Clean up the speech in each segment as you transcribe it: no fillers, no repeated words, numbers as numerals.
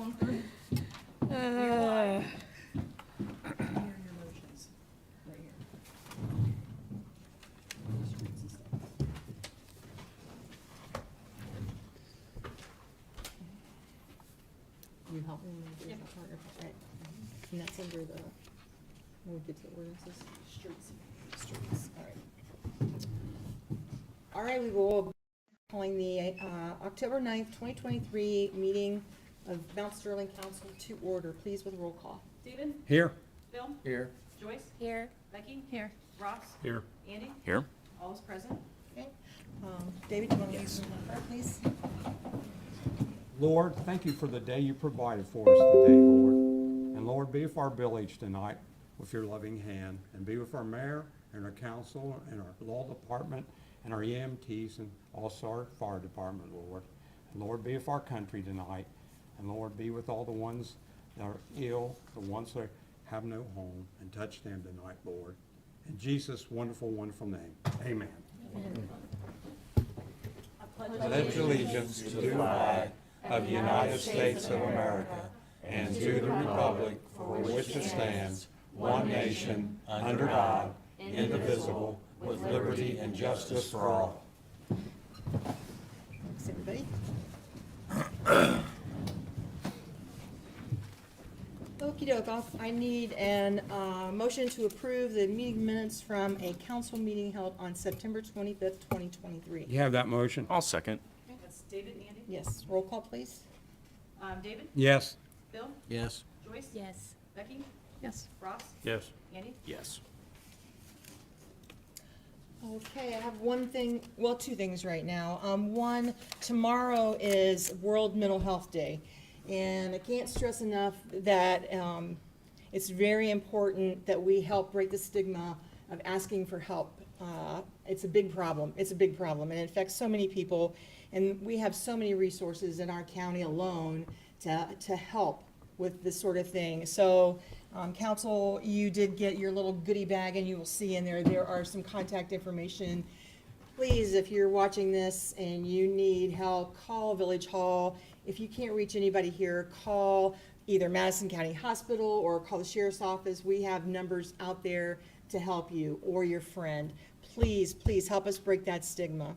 going through. Uh, Here are your motions, right here. Can you help me when I do that part? Right. And that's under the, when we get to the ordinances? Streets. Streets, all right. All right, we will be calling the October 9th, 2023 meeting of Mount Sterling Council to order. Please with roll call. Steven? Here. Bill? Here. Joyce? Here. Becky? Here. Ross? Here. Andy? Here. All is present. Okay. David, do you want to lead us in prayer, please? Lord, thank you for the day you provided for us today, Lord. And Lord, be with our village tonight with your loving hand, and be with our mayor and our council and our law department and our EMTs and also our fire department, Lord. And Lord, be with our country tonight. And Lord, be with all the ones that are ill, the ones that have no home, and touch them tonight, Lord. In Jesus' wonderful, wonderful name, amen. Pledge allegiance to the flag of the United States of America and to the republic for which it stands, one nation, under God, indivisible, with liberty and justice for all. Thanks, everybody. Okey doke, I need an motion to approve the meeting minutes from a council meeting held on September 25th, 2023. You have that motion? I'll second. That's David and Andy. Yes, roll call, please. David? Yes. Bill? Yes. Joyce? Yes. Becky? Yes. Ross? Yes. Andy? Yes. Okay, I have one thing, well, two things right now. One, tomorrow is World Mental Health Day, and I can't stress enough that it's very important that we help break the stigma of asking for help. It's a big problem. It's a big problem, and it affects so many people, and we have so many resources in our county alone to help with this sort of thing. So, council, you did get your little goodie bag, and you will see in there are some contact information. Please, if you're watching this and you need help, call Village Hall. If you can't reach anybody here, call either Madison County Hospital or call the Sheriff's Office. We have numbers out there to help you or your friend. Please, please help us break that stigma.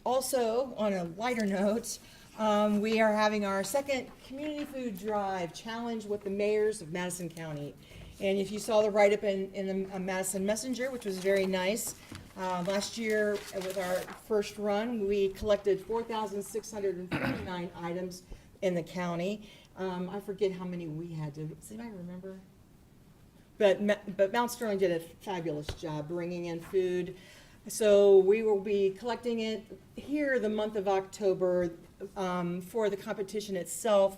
Also, on a lighter note, we are having our second community food drive challenge with the mayors of Madison County. And if you saw the write-up in the Madison Messenger, which was very nice, last year with our first run, we collected 4,649 items in the county. I forget how many we had to, does anybody remember? But Mount Sterling did a fabulous job bringing in food. So we will be collecting it here the month of October. For the competition itself,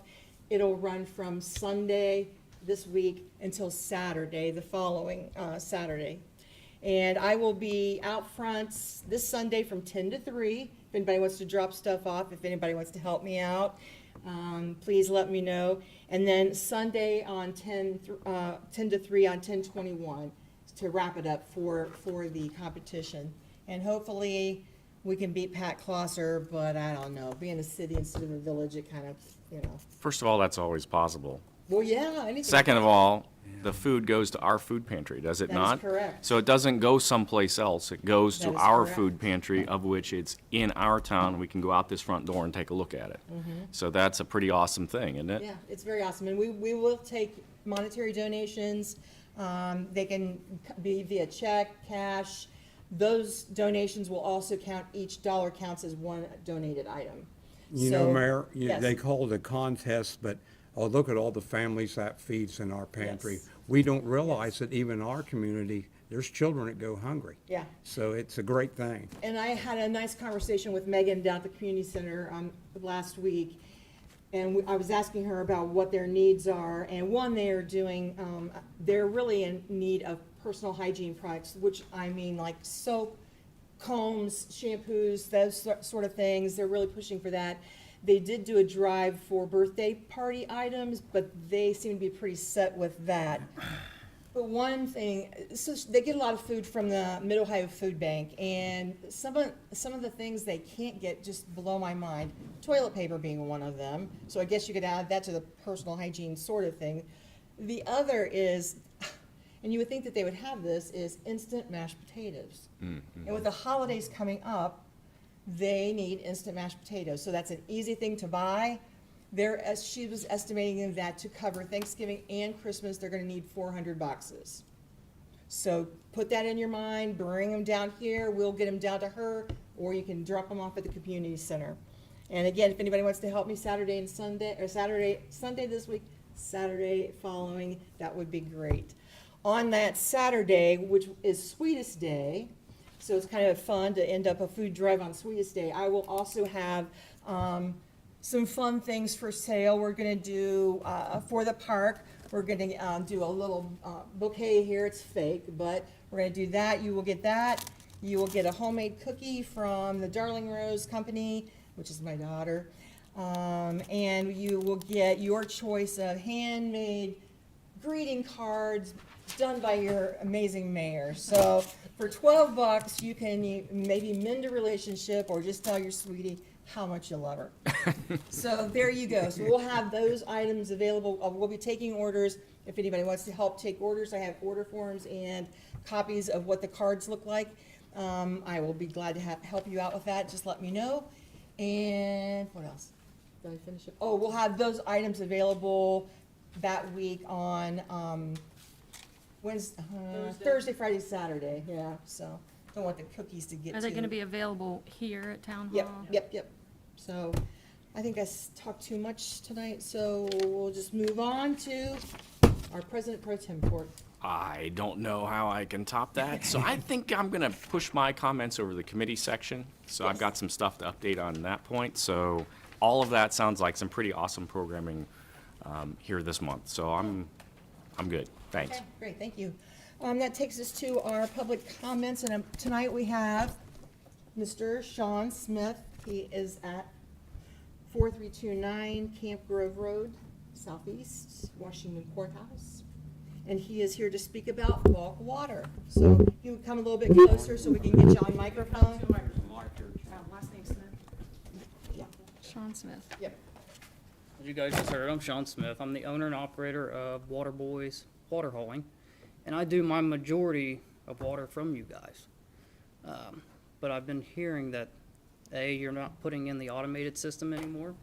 it'll run from Sunday this week until Saturday, the following Saturday. And I will be out front this Sunday from 10 to 3. If anybody wants to drop stuff off, if anybody wants to help me out, please let me know. And then Sunday on 10 to 3 on 10/21 to wrap it up for the competition. And hopefully we can beat Pat Closser, but I don't know. Being a city instead of a village, it kind of, First of all, that's always possible. Well, yeah, anything. Second of all, the food goes to our food pantry, does it That is not? correct. So it doesn't go someplace else. It goes That to is our correct. food pantry, of which it's in our town. We can go out this front door and take a look at it. So that's a pretty awesome thing, isn't it? Yeah, it's very awesome. And we will take monetary donations. They can be via check, cash. Those donations will also count, each dollar counts as one donated item. You So- know, Mayor, Yes. they call it a contest, but look at all the families that feeds in our pantry. Yes. We don't realize that even in our community, there's children that go hungry. Yeah. So it's a great thing. And I had a nice conversation with Megan down at the community center last week. And I was asking her about what their needs are. And one, they're doing, they're really in need of personal hygiene products, which I mean like soap, combs, shampoos, those sort of things. They're really pushing for that. They did do a drive for birthday party items, but they seem to be pretty set with that. But one thing, so they get a lot of food from the Mid-Ohio Food Bank, and some of the things they can't get just blow my mind. Toilet paper being one of them, so I guess you could add that to the personal hygiene sort of thing. The other is, and you would think that they would have this, is instant mashed potatoes. And with the holidays coming up, they need instant mashed potatoes, so that's an easy thing to buy. As she was estimating that to cover Thanksgiving and Christmas, they're gonna need 400 boxes. So put that in your mind, bring them down here, we'll get them down to her, or you can drop them off at the community center. And again, if anybody wants to help me Saturday and Sunday, or Sunday this week, Saturday following, that would be great. On that Saturday, which is Sweetest Day, so it's kind of fun to end up a food drive on Sweetest Day, I will also have, some fun things for sale. We're gonna do, for the park, we're gonna, do a little, bouquet here, it's fake, but we're gonna do that, you will get that. You will get a homemade cookie from the Darling Rose Company, which is my daughter. And you will get your choice of handmade greeting cards done by your amazing mayor. So for $12, you can maybe mend a relationship or just tell your sweetie how much you love her. So there you go. So we'll have those items available. We'll be taking orders. If anybody wants to help take orders, I have order forms and copies of what the cards look like. I will be glad to help you out with that. Just let me know. And what else? Did I finish it? Oh, we'll have those items available that week on Wednesday, Thursday, Friday, Saturday. Yeah, so don't want the cookies to get Are they gonna be available here at Town Hall? Yep. So I think I talked too much tonight, so we'll just move on to our President Pro Tem report. I don't know how I can top that, so I think I'm gonna push my comments over the committee section. So I've got some stuff to update on that point, so all of that sounds like some pretty awesome programming here this month, so I'm good, thanks. Okay, great, thank you. That takes us to our public comments, and tonight we have Mr. Sean Smith. He is at 4329 Camp Grove Road, Southeast, Washington Courthouse. And he is here to speak about bulk water. So you come a little bit closer so we can get you on microphone. Last name Smith. Yeah, Sean Smith. yep. As you guys just heard, I'm Sean Smith. I'm the owner and operator of Water Boys Water Hauling, and I do my majority of water from you guys. But I've been hearing that A, you're not putting in the automated system anymore,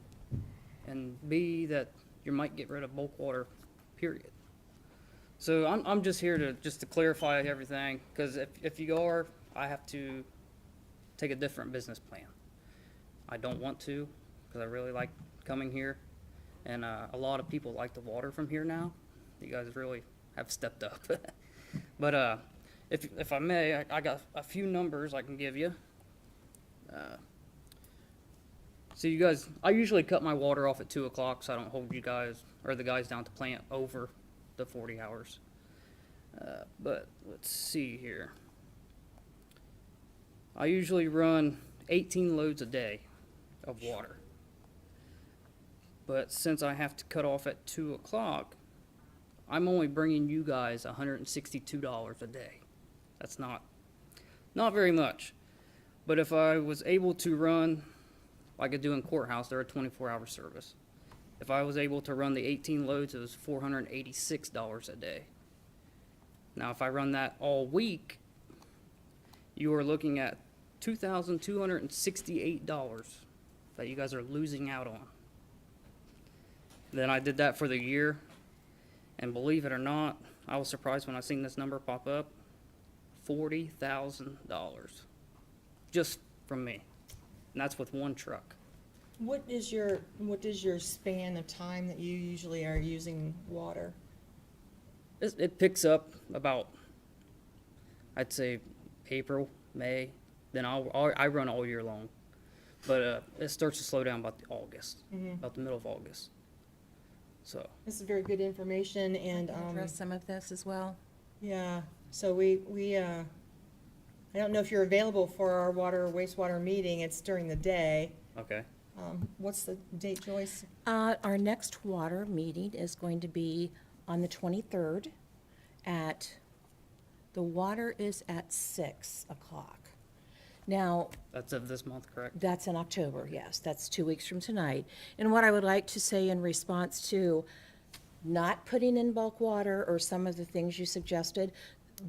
and B, that you might get rid of bulk water, period. So I'm just here to clarify everything, because if you are, I have to take a different business plan. I don't want to, because I really like coming here, and a lot of people like the water from here now. You guys really have stepped up. But if I may, I got a few numbers I can give you. So you guys, I usually cut my water off at 2 o'clock, so I don't hold you guys or the guys down to plant over the 40 hours. But let's see here. I usually run 18 loads a day of water. But since I have to cut off at 2 o'clock, I'm only bringing you guys $162 a day. That's not very much. But if I was able to run, like I do in courthouse, they're a 24-hour service. If I was able to run the 18 loads, it was $486 a day. Now, if I run that all week, you are looking at $2,268 that you guys are losing out on. Then I did that for the year, and believe it or not, I was surprised when I seen this number pop up. $40,000 just from me, and that's with one truck. What is your span of time that you usually are using water? It picks up about, I'd say, April, May. Then I run all year long, but it starts to slow down about August, about the middle of August. So This is very good information, and Address some of this as well. yeah. So we I don't know if you're available for our water wastewater meeting. It's during the day. okay. What's the date, Joyce? Our next water meeting is going to be on the 23rd, the water is at 6 o'clock. Now, That's of this month, correct? that's in October, yes, that's 2 weeks from tonight. And what I would like to say in response to not putting in bulk water or some of the things you suggested,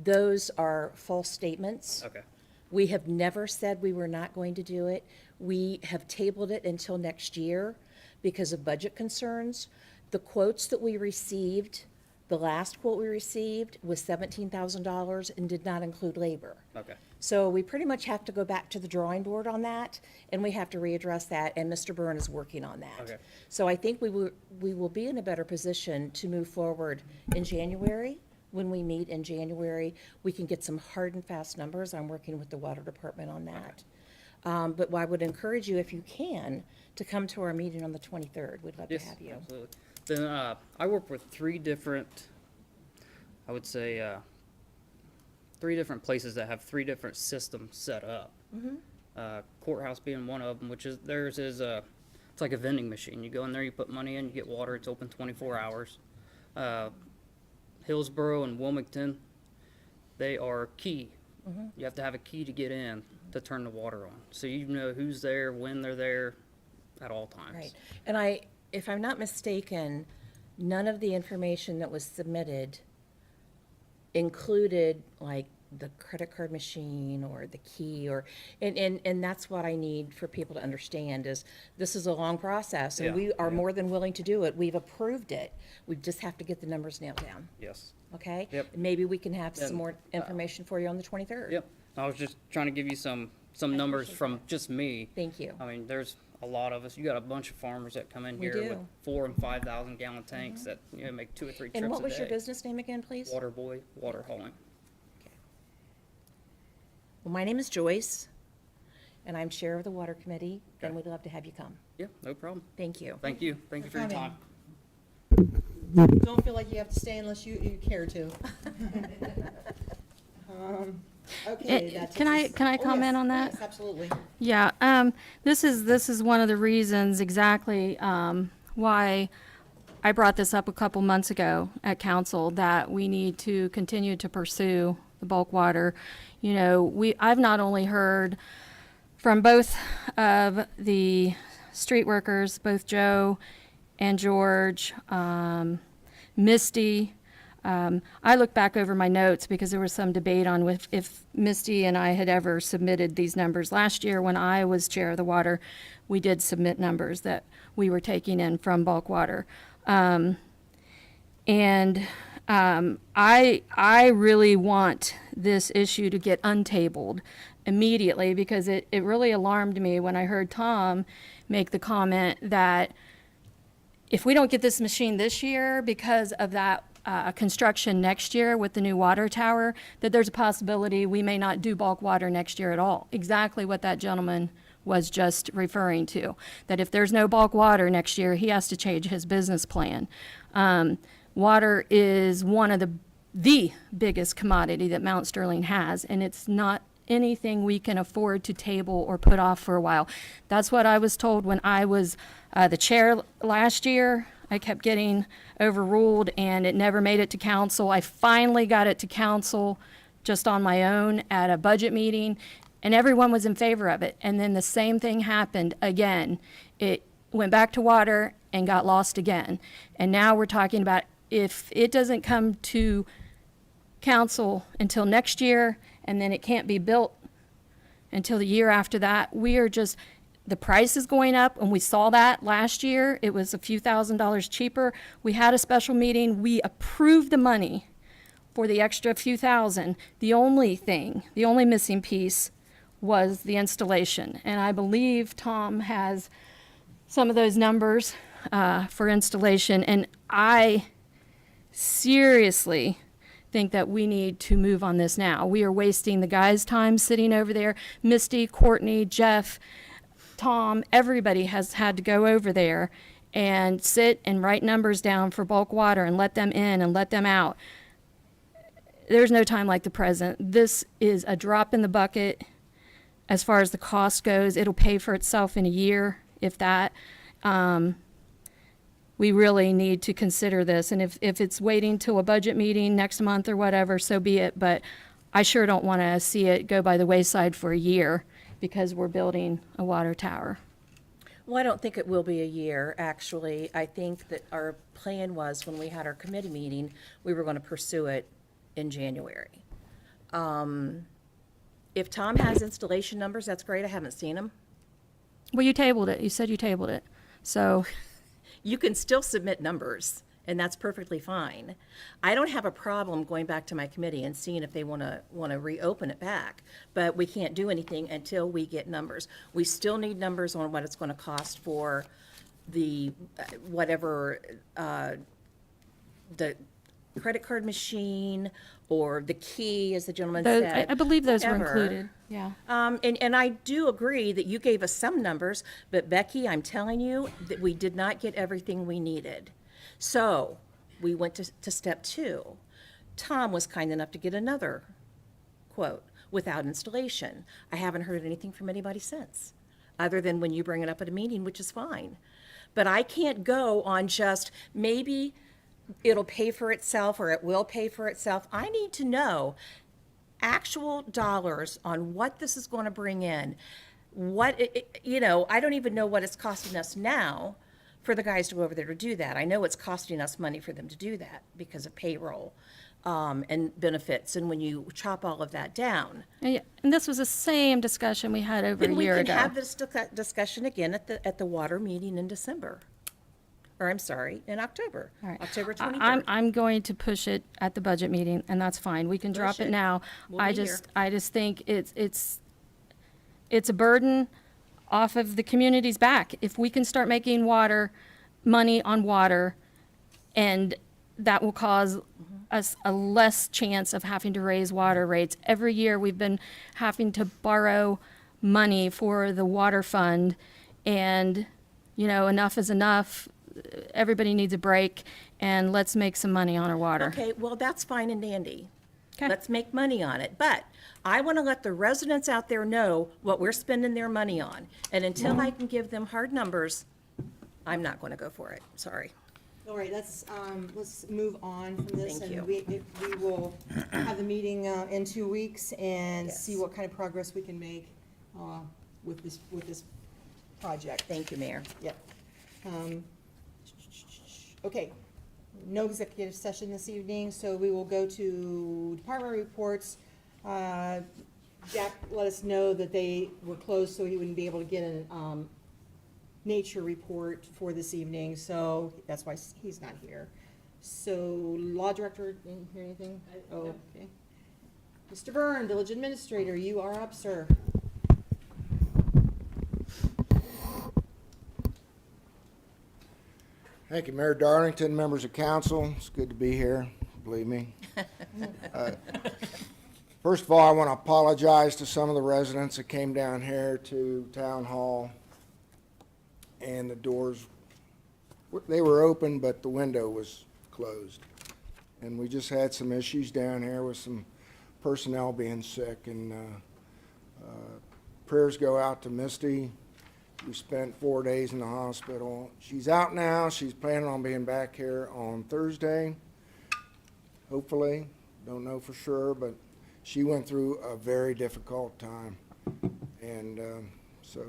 those are false statements. Okay. We have never said we were not going to do it. We have tabled it until next year because of budget concerns. The quotes that we received, the last quote we received was $17,000 and did not include labor. Okay. So we pretty much have to go back to the drawing board on that, and we have to readdress that, and Mr. Byrne is working on that. Okay. So I think we will be in a better position to move forward in January. When we meet in January, we can get some hard and fast numbers. I'm working with the water department on that. But I would encourage you, if you can, to come to our meeting on the 23rd. We'd love to Yes, have you. absolutely. Then I work with three different, I would say, 3 different places that have 3 different systems set up. Courthouse being one of them, which is theirs is it's like a vending machine. You go in there, you put money in, you get water. It's open 24 hours. Hillsborough and Wilmington, they are key. You have to have a key to get in to turn the water on, so you know who's there, when they're there, at all times. Right. And if I'm not mistaken, none of the information that was submitted included like the credit card machine or the key and that's what I need for people to understand is this is a long process and Yeah, we are yeah. more than willing to do it. We've approved it. We just have to get the numbers nailed down, Yes. okay? Yep. Maybe we can have some And, more information for you on the 23rd. Yep. I was just trying to give you some numbers from just me. Thank you. I mean, there's a lot of us. You got a bunch of farmers that come in We here with do. 4,000 and 5,000 gallon tanks that make 2 or 3 trips And what a was your day. business name again, please? Water boy, water hauling. Well, my name is Joyce, and I'm Chair of the Water Committee, and Okay. we'd love to have you come. Yeah, no problem. Thank you. Thank you. Thank you for your coming. time. Don't feel like you have to stay unless you care to. Okay. that Can takes us- I oh, comment yes, on that? Yes, absolutely. Yeah, this is one of the reasons exactly why I brought this up a couple months ago at council, that we need to continue to pursue the bulk water. You know, I've not only heard from both of the street workers, both Joe and George, Misty. I look back over my notes because there was some debate on if Misty and I had ever submitted these numbers. Last year, when I was chair of the water, we did submit numbers that we were taking in from bulk water. I really want this issue to get untabled immediately because it really alarmed me when I heard Tom make the comment that if we don't get this machine this year because of that construction next year with the new water tower, that there's a possibility we may not do bulk water next year at all. Exactly what that gentleman was just referring to, that if there's no bulk water next year, he has to change his business plan. Water is one of the biggest commodity that Mount Sterling has, and it's not anything we can afford to table or put off for a while. That's what I was told when I was the chair last year. I kept getting overruled, and it never made it to council. I finally got it to council just on my own at a budget meeting, and everyone was in favor of it. And then the same thing happened again. It went back to water and got lost again. And now we're talking about if it doesn't come to council until next year, and then it can't be built until the year after that, the price is going up, and we saw that last year. It was a few $1,000s cheaper. We had a special meeting. We approved the money for the extra few thousand. The only missing piece was the installation. And I believe Tom has some of those numbers for installation. And I seriously think that we need to move on this now. We are wasting the guys' time sitting over there. Misty, Courtney, Jeff, Tom, everybody has had to go over there and sit and write numbers down for bulk water and let them in and let them out. There's no time like the present. This is a drop in the bucket as far as the cost goes. It'll pay for itself in a year, if that. we really need to consider this. And if it's waiting till a budget meeting next month or whatever, so be it. But I sure don't want to see it go by the wayside for a year because we're building a water tower. Well, I don't think it will be a year, actually. I think that our plan was, when we had our committee meeting, we were going to pursue it in January. If Tom has installation numbers, that's great. I haven't seen them. Well, you tabled it. You said you tabled it. So, You can still submit numbers, and that's perfectly fine. I don't have a problem going back to my committee and seeing if they want to reopen it back, but we can't do anything until we get numbers. We still need numbers on what it's going to cost for the, whatever, the credit card machine or the key, as the gentleman those, said. I believe those were whatever. included. Yeah. And I do agree that you gave us some numbers, but Becky, I'm telling you that we did not get everything we needed. So we went to step 2. Tom was kind enough to get another quote without installation. I haven't heard anything from anybody since, other than when you bring it up at a meeting, which is fine. But I can't go on just maybe it'll pay for itself or it will pay for itself. I need to know actual dollars on what this is going to bring in. I don't even know what it's costing us now for the guys to go over there to do that. I know it's costing us money for them to do that because of payroll and benefits, and when you chop all of that down. And this was the same discussion we had over Then a we year can ago. have this discussion again at the water meeting in December. Or I'm sorry, in October, All right. October I- 23rd. I'm going to push it at the budget meeting, and that's fine. We can drop Push it it. now. We'll I be here. just think it's a burden off of the community's back. If we can start making money on water, and that will cause us a less chance of having to raise water rates. Every year, we've been having to borrow money for the water fund, and, enough is enough. Everybody needs a break, and let's make some money on our water. Okay, well, that's fine and dandy. 'Kay. Let's make money on it. But I want to let the residents out there know what we're spending their money on. And until I can give them hard numbers, I'm not going to go for it. Sorry. All right, let's move on from this. Thank you. And we will have the meeting in 2 weeks and see Yes. what kind of progress we can make with this project. Thank you, Mayor. Yep. Okay, no executive session this evening, so we will go to department reports. Jack let us know that they were closed, so he wouldn't be able to get a nature report for this evening, so that's why he's not here. So, law director, didn't hear anything? Oh, okay. Mr. Byrne, village administrator, you are up, sir. Thank you, Mayor Darlington, members of council. It's good to be here, believe me. First of all, I want to apologize to some of the residents that came down here to Town Hall, and the doors, they were open, but the window was closed. And we just had some issues down here with some personnel being sick, and prayers go out to Misty. We spent 4 days in the hospital. She's out now. She's planning on being back here on Thursday, hopefully. Don't know for sure, but she went through a very difficult time. And so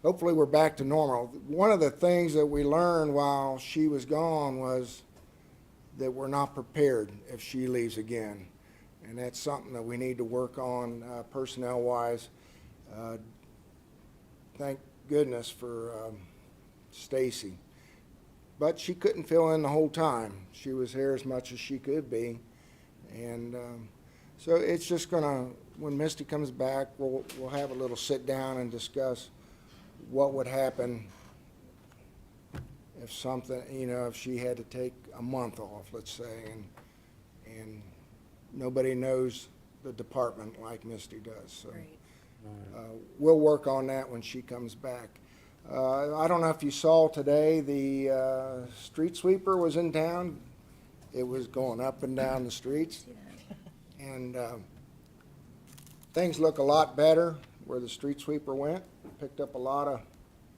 hopefully we're back to normal. One of the things that we learned while she was gone was that we're not prepared if she leaves again. And that's something that we need to work on personnel-wise. Thank goodness for Stacy. But she couldn't fill in the whole time. She was here as much as she could be. And so it's just gonna, when Misty comes back, we'll have a little sit down and discuss what would happen if something, if she had to take a month off, let's say, and nobody knows the department like Misty does, so. Right. We'll work on that when she comes back. I don't know if you saw today, the street sweeper was in town. It was going up and down the streets. And things look a lot better where the street sweeper went. Picked up a lot of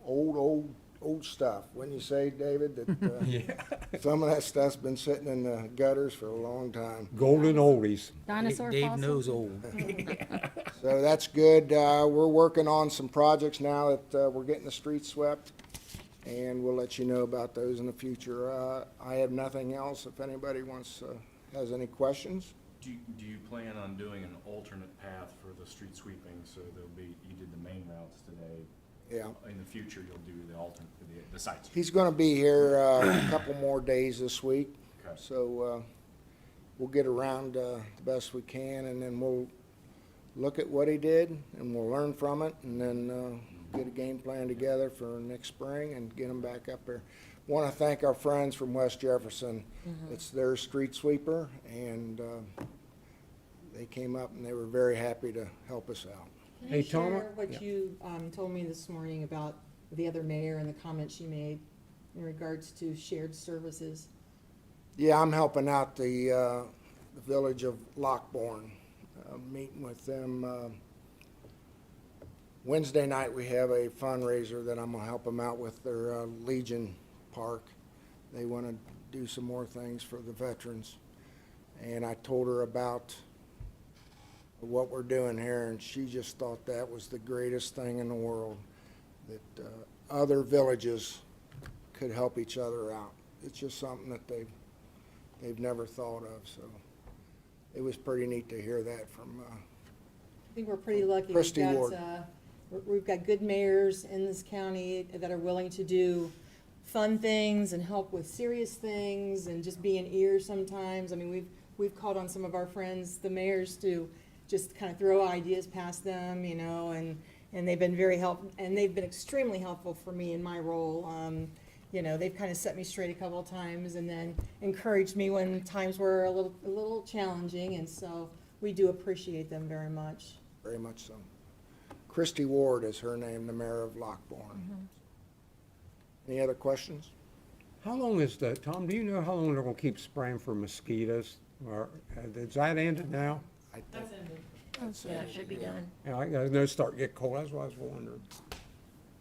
old old stuff. Wouldn't you say, David, that some of that stuff's been sitting in the gutters for a long time? Golden oldies. Dinosaur Dave fossil? knows old. So that's good. We're working on some projects now that we're getting the streets swept, and we'll let you know about those in the future. I have nothing else. If anybody has any questions? Do you plan on doing an alternate path for the street sweeping, so there'll be, you did the main routes today, Yeah. in the future you'll do the alternate, the side streets? He's gonna be here a couple more days this week, Okay. so we'll get around the best we can, and then we'll look at what he did, and we'll learn from it, and then get a game plan together for next spring and get him back up there. Want to thank our friends from West Jefferson. It's their street sweeper, and they came up and they were very happy to help us out. Can Hey, you Tom, share what you told me this morning about the other mayor and the comments she made in regards to shared services? Yeah, I'm helping out the village of Lockbourne, meeting with them. Wednesday night, we have a fundraiser that I'm gonna help them out with their Legion Park. They wanna do some more things for the veterans. And I told her about what we're doing here, and she just thought that was the greatest thing in the world, that other villages could help each other out. It's just something that they've never thought of, so it was pretty neat to hear that from, I think we're pretty lucky. Christy Ward. We've got good mayors in this county that are willing to do fun things and help with serious things and just be an ear sometimes. I mean, we've called on some of our friends, the mayors, to just kind of throw ideas past them, you know, and they've been very helpful, and they've been extremely helpful for me in my role. You know, they've kind of set me straight a couple of times and then encouraged me when times were a little challenging, and so we do appreciate them very much. very much so. Christy Ward is her name, the mayor of Lockbourne. Any other questions? How long is the, Tom, do you know how long they're gonna keep spraying for mosquitoes? Or, is that ended now? I think That's ended. that's Yeah, it. it should be done. Yeah, I know it's starting to get cold, that's what I was wondering.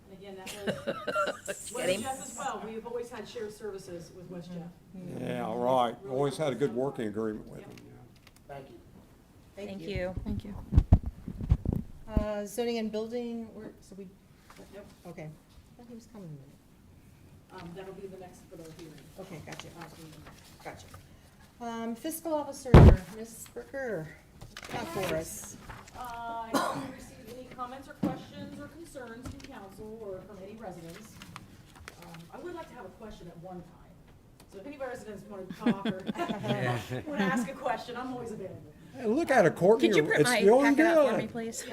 And again, that was Get West him. Jeff as well. We've always had shared services with West Jeff. Yeah, right, always had a good working agreement with them, yeah. Thank you. Thank you. Thank you. Zoning and building, so we, Yep. okay. I thought he was coming in a minute. That'll be the next for the hearing. Okay, gotcha. Fiscal officer, Ms. Brooker, got for us. I haven't received any comments or questions or concerns from council or from any residents. I would like to have a question at one time. So if any residents want to talk or want to ask a question, I'm always available. Hey, look at it, Courtney, Could you print it's my doing packet out for me, good. please?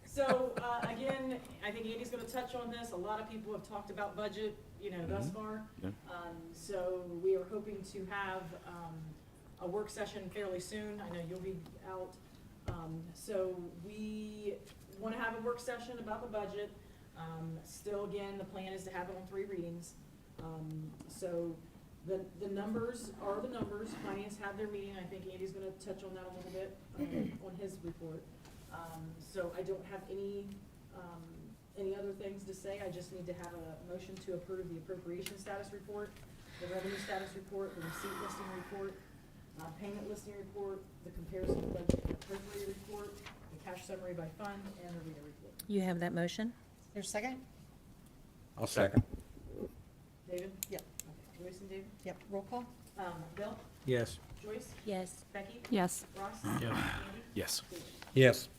So, again, I think Andy's gonna touch on this. A lot of people have talked about budget, you know, thus far. Yeah. So we are hoping to have, a work session fairly soon. I know you'll be out. So we wanna have a work session about the budget. Still, again, the plan is to have it on 3 readings. So the numbers are the numbers. Finance had their meeting. I think Andy's gonna touch on that a little bit, on his report. So I don't have any other things to say. I just need to have a motion to approve the appropriation status report, the revenue status report, the receipt listing report, payment listing report, the comparison of budget and appropriate report, the cash summary by fund, and the reader report. You have that motion? There's a second? I'll second. David? Yep. Okay. Joyce and David? Yep, roll call? Bill? Yes. Joyce? Yes. Becky? Yes. Ross? Yeah. Andy? Yes. David? Yes.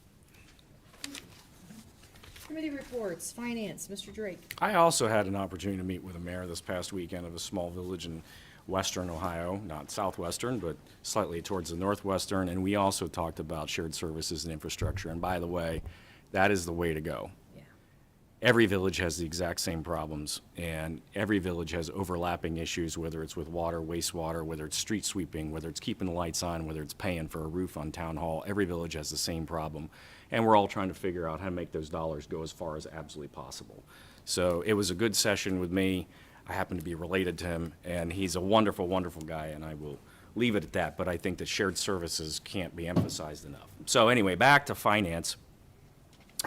Committee reports, finance, Mr. Drake. I also had an opportunity to meet with the mayor this past weekend of a small village in western Ohio, not southwestern, but slightly towards the northwestern, and we also talked about shared services and infrastructure. And by the way, that is the way to go. Yeah. Every village has the exact same problems, and every village has overlapping issues, whether it's with water, wastewater, whether it's street sweeping, whether it's keeping the lights on, whether it's paying for a roof on town hall. Every village has the same problem, and we're all trying to figure out how to make those dollars go as far as absolutely possible. So it was a good session with me. I happen to be related to him, and he's a wonderful, wonderful guy, and I will leave it at that, but I think that shared services can't be emphasized enough. So anyway, back to finance.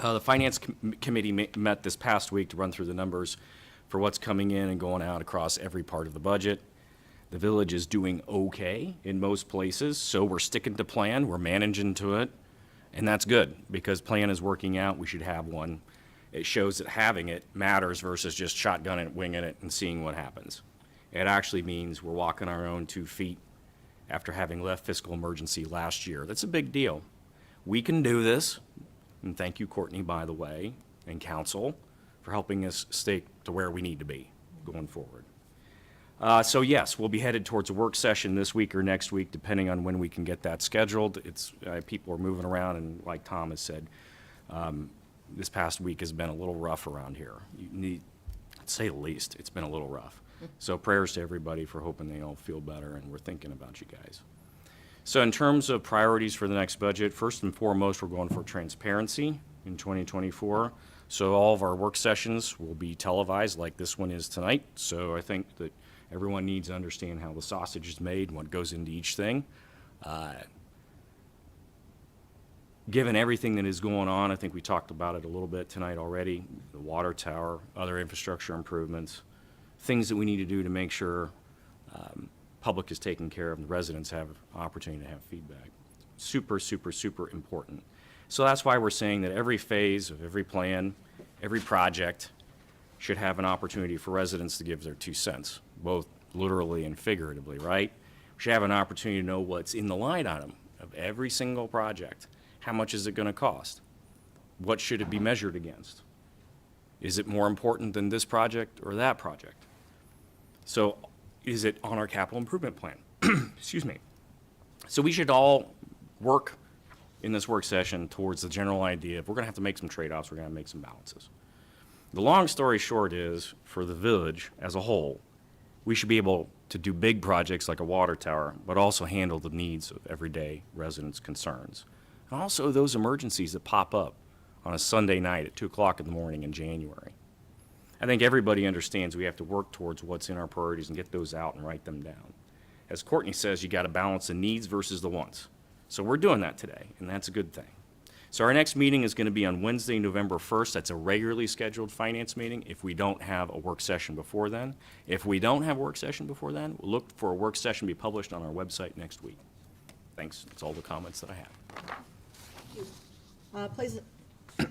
The Finance Committee met this past week to run through the numbers for what's coming in and going out across every part of the budget. The village is doing okay in most places, so we're sticking to plan, we're managing to it, and that's good, because plan is working out, we should have one. It shows that having it matters versus just shotgunning it, winging it, and seeing what happens. It actually means we're walking our own 2 feet after having left fiscal emergency last year. That's a big deal. We can do this, and thank you, Courtney, by the way, and council, for helping us stay to where we need to be going forward. So yes, we'll be headed towards a work session this week or next week, depending on when we can get that scheduled. It's, people are moving around, and like Tom has said, this past week has been a little rough around here. You need, to say the least, it's been a little rough. So prayers to everybody for hoping they all feel better, and we're thinking about you guys. So in terms of priorities for the next budget, first and foremost, we're going for transparency in 2024. So all of our work sessions will be televised like this one is tonight. So I think that everyone needs to understand how the sausage is made and what goes into each thing. Given everything that is going on, I think we talked about it a little bit tonight already, the water tower, other infrastructure improvements, things that we need to do to make sure public is taken care of and the residents have an opportunity to have feedback. Super, super, super important. So that's why we're saying that every phase of every plan, every project should have an opportunity for residents to give their 2 cents, both literally and figuratively, right? We should have an opportunity to know what's in the line item of every single project. How much is it going to cost? What should it be measured against? Is it more important than this project or that project? So is it on our capital improvement plan? Excuse me. So we should all work in this work session towards the general idea of we're going to have to make some trade-offs, we're going to make some balances. The long story short is, for the village as a whole, we should be able to do big projects like a water tower, but also handle the needs of everyday residents' concerns. And also those emergencies that pop up on a Sunday night at 2 o'clock in the morning in January. I think everybody understands we have to work towards what's in our priorities and get those out and write them down. As Courtney says, you got to balance the needs versus the wants. So we're doing that today, and that's a good thing. So our next meeting is going to be on Wednesday, November 1st. That's a regularly scheduled finance meeting if we don't have a work session before then. If we don't have a work session before then, we'll look for a work session to be published on our website next week. Thanks. That's all the comments that I have.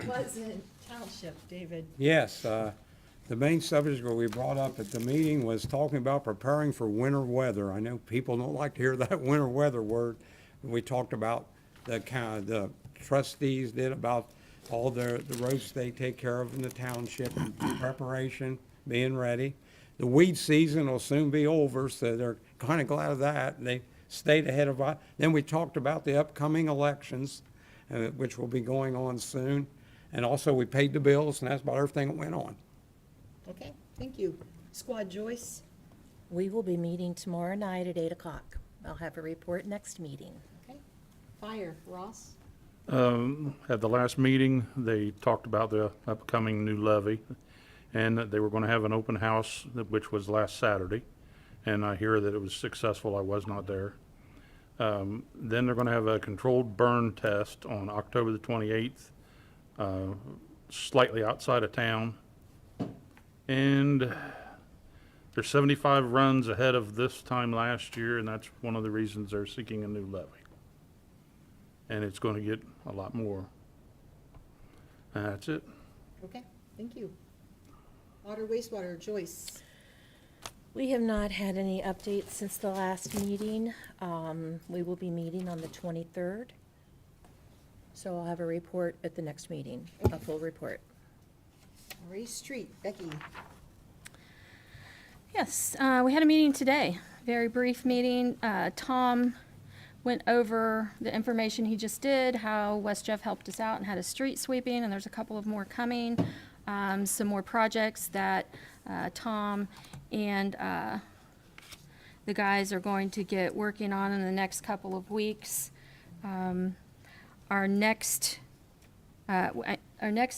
Pleasant Township, David. Yes, the main subject that we brought up at the meeting was talking about preparing for winter weather. I know people don't like to hear that winter weather word. We talked about the trustees did about all the roads they take care of in the township, and preparation, being ready. The weed season will soon be over, so they're kind of glad of that. And they stayed ahead of it. Then we talked about the upcoming elections, which will be going on soon. And also we paid the bills, and that's about everything that went on. Okay, thank you. Squad Joyce? We will be meeting tomorrow night at 8 o'clock. I'll have a report next meeting. Okay. Fire, Ross? At the last meeting, they talked about the upcoming new levy, and that they were going to have an open house, which was last Saturday, and I hear that it was successful. I was not there. Then they're going to have a controlled burn test on October the 28th, slightly outside of town. And they're 75 runs ahead of this time last year, and that's one of the reasons they're seeking a new levy. And it's going to get a lot more. And that's it. Okay, thank you. Water, wastewater, Joyce? We have not had any updates since the last meeting. We will be meeting on the 23rd. So I'll have a report at the next meeting, a full report. Marie Street, Becky? Yes, we had a meeting today, very brief meeting. Tom went over the information he just did, how West Jeff helped us out and had a street sweeping, and there's a couple of more coming. Some more projects that Tom and the guys are going to get working on in the next couple of weeks. Our next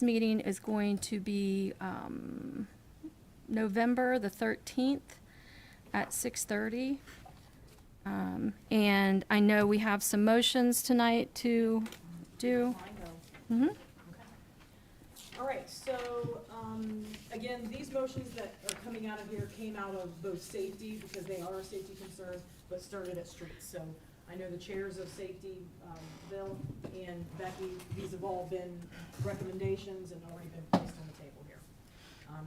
meeting is going to be November the 13th at 6:30. And I know we have some motions tonight to do. All right, so, again, these motions that are coming out of here came out of both safety, because they are a safety concern, but started at streets. So I know the chairs of safety, Bill and Becky, these have all been recommendations and already been placed on the table here.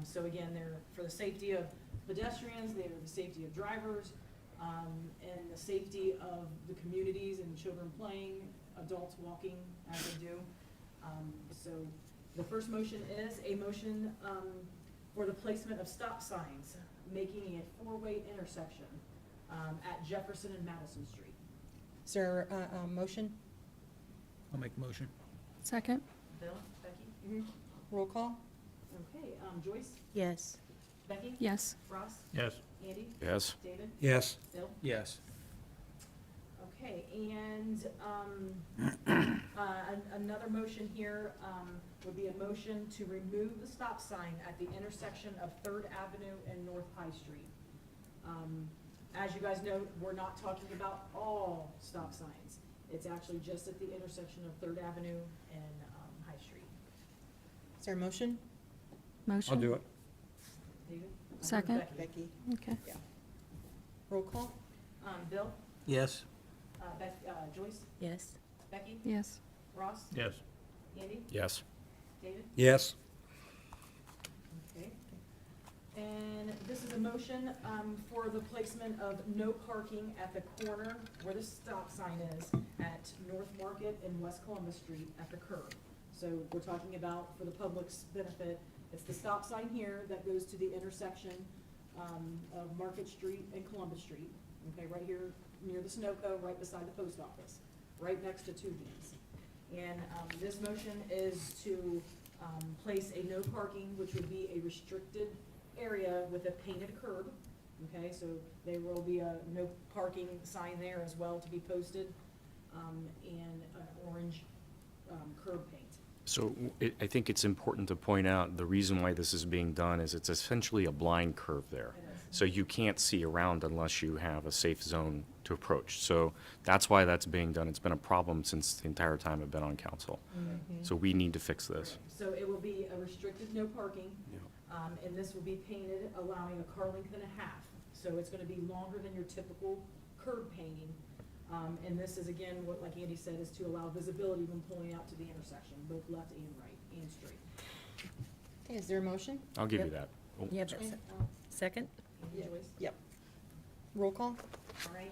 So again, they're for the safety of pedestrians, they're the safety of drivers, and the safety of the communities and children playing, adults walking as they do. So the first motion is a motion for the placement of stop signs, making it a four-way intersection at Jefferson and Madison Street. Is there a motion? I'll make a motion. Second? Bill, Becky? Roll call? Okay, Joyce, Yes. Becky? Yes. Ross? Yes. Andy? Yes. David? Yes. Bill? Yes. Okay, and another motion here would be a motion to remove the stop sign at the intersection of Third Avenue and North High Street. As you guys know, we're not talking about all stop signs. It's actually just at the intersection of Third Avenue and High Street. Is there a motion? Motion? I'll do it. David? Second. Becky. Becky? Okay. Roll call? Bill? Yes. Joyce? Yes. Becky? Yes. Ross? Yes. Andy? Yes. David? Yes. Okay. And this is a motion for the placement of no parking at the corner where the stop sign is at North Market and West Columbus Street at the curb. So we're talking about, for the public's benefit, it's the stop sign here that goes to the intersection of Market Street and Columbus Street. Okay, right here near the Sunoco, right beside the post office, right next to Two Hands. And this motion is to place a no parking, which would be a restricted area with a painted curb. Okay, so there will be a no parking sign there as well to be posted, and an orange curb paint. So I think it's important to point out, the reason why this is being done is it's essentially a blind curve there. It is. So you can't see around unless you have a safe zone to approach. So that's why that's being done. It's been a problem since the entire time I've been on council. So we need to fix this. So it will be a restricted no parking, and this will be painted allowing a car length and a half. So it's gonna be longer than your typical curb painting. And this is, again, what, like Andy said, is to allow visibility when pulling out to the intersection, both left and right, and straight. Okay, is there a motion? I'll give you Yep. that. Oh, Yeah, Okay, second? Andy, Joyce? Yep. Roll call? All right,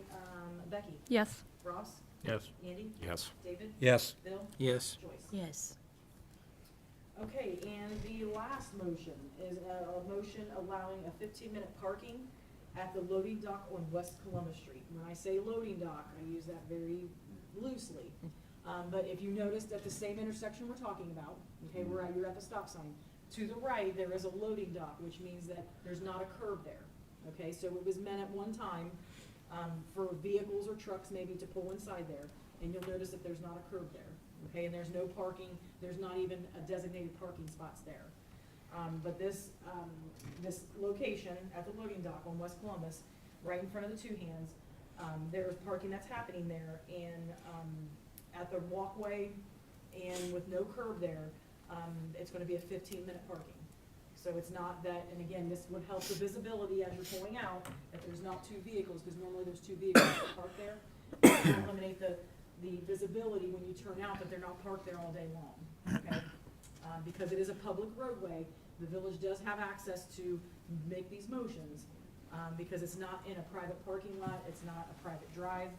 Becky? Yes. Ross? Yes. Andy? Yes. David? Yes. Bill? Yes. Joyce? Yes. Okay, and the last motion is a motion allowing a 15-minute parking at the loading dock on West Columbus Street. When I say loading dock, I use that very loosely. But if you noticed at the same intersection we're talking about, okay, you're at the stop sign. To the right, there is a loading dock, which means that there's not a curb there. Okay, so it was meant at one time for vehicles or trucks maybe to pull inside there, and you'll notice that there's not a curb there. Okay, and there's no parking, there's not even a designated parking spots there. But this location at the loading dock on West Columbus, right in front of the Two Hands, there's parking that's happening there, and at the walkway and with no curb there, it's gonna be a 15-minute parking. So it's not that, and again, this would help the visibility as you're pulling out, if there's not two vehicles, because normally there's two vehicles that park there. It will eliminate the visibility when you turn out that they're not parked there all day long, okay? Because it is a public roadway, the village does have access to make these motions, because it's not in a private parking lot, it's not a private drive,